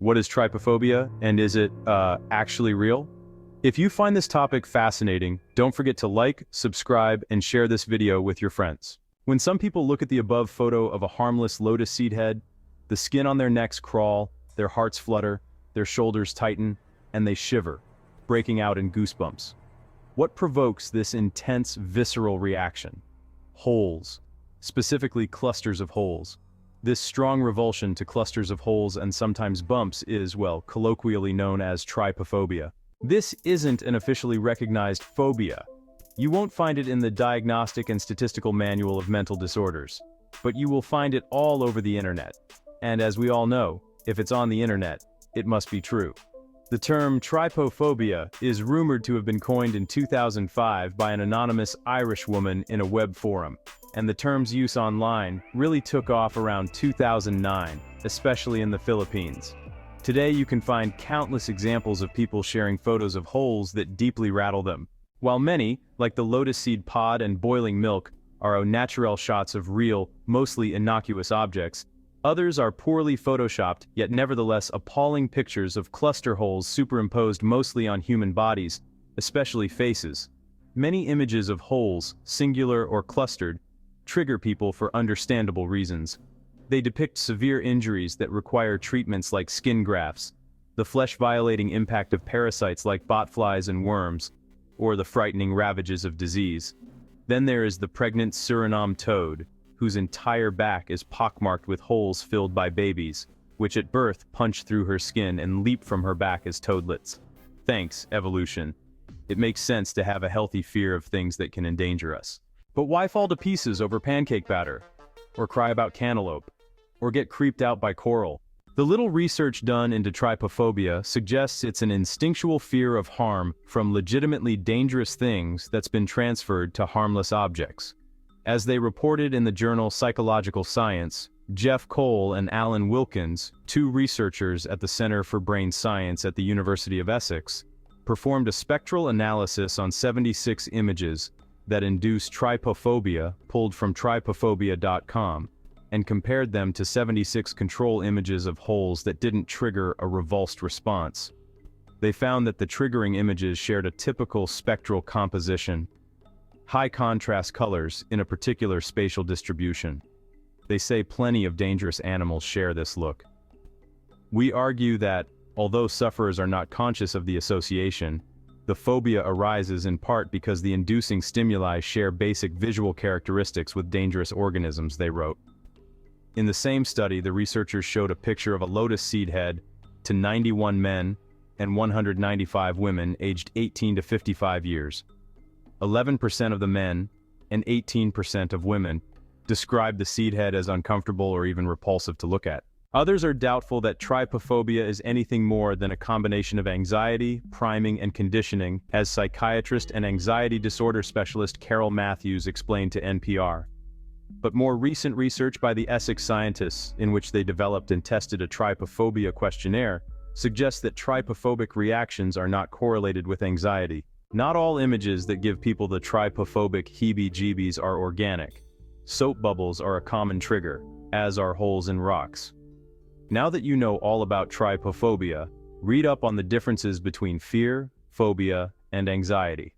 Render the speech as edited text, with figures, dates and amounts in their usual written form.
What is trypophobia, and is it, actually real? If you find this topic fascinating, don't forget to like, subscribe, and share this video with your friends. When some people look at the above photo of a harmless lotus seed head, the skin on their necks crawl, their hearts flutter, their shoulders tighten, and they shiver, breaking out in goosebumps. What provokes this intense visceral reaction? Holes, specifically clusters of holes. This strong revulsion to clusters of holes and sometimes bumps is, well, colloquially known as trypophobia. This isn't an officially recognized phobia. You won't find it in the Diagnostic and Statistical Manual of Mental Disorders, but you will find it all over the internet. And as we all know, if it's on the internet, it must be true. The term trypophobia is rumored to have been coined in 2005 by an anonymous Irish woman in a web forum, and the term's use online really took off around 2009, especially in the Philippines. Today you can find countless examples of people sharing photos of holes that deeply rattle them. While many, like the lotus seed pod and boiling milk, are au naturel shots of real, mostly innocuous objects, others are poorly photoshopped, yet nevertheless appalling pictures of cluster holes superimposed mostly on human bodies, especially faces. Many images of holes, singular or clustered, trigger people for understandable reasons. They depict severe injuries that require treatments like skin grafts, the flesh-violating impact of parasites like botflies and worms, or the frightening ravages of disease. Then there is the pregnant Suriname toad, whose entire back is pockmarked with holes filled by babies, which at birth punch through her skin and leap from her back as toadlets. Thanks, evolution. It makes sense to have a healthy fear of things that can endanger us. But why fall to pieces over pancake batter? Or cry about cantaloupe? Or get creeped out by coral? The little research done into trypophobia suggests it's an instinctual fear of harm from legitimately dangerous things that's been transferred to harmless objects. As they reported in the journal Psychological Science, Jeff Cole and Alan Wilkins, two researchers at the Center for Brain Science at the University of Essex, performed a spectral analysis on 76 images that induced trypophobia, pulled from trypophobia.com, and compared them to 76 control images of holes that didn't trigger a revulsed response. They found that the triggering images shared a typical spectral composition, high contrast colors in a particular spatial distribution. They say plenty of dangerous animals share this look. We argue that, although sufferers are not conscious of the association, the phobia arises in part because the inducing stimuli share basic visual characteristics with dangerous organisms, they wrote. In the same study, the researchers showed a picture of a lotus seed head to 91 men and 195 women aged 18 to 55 years. 11% of the men and 18% of women described the seed head as uncomfortable or even repulsive to look at. Others are doubtful that trypophobia is anything more than a combination of anxiety, priming, and conditioning, as psychiatrist and anxiety disorder specialist Carol Matthews explained to NPR. But more recent research by the Essex scientists, in which they developed and tested a trypophobia questionnaire, suggests that trypophobic reactions are not correlated with anxiety. Not all images that give people the trypophobic heebie-jeebies are organic. Soap bubbles are a common trigger, as are holes in rocks. Now that you know all about trypophobia, read up on the differences between fear, phobia, and anxiety.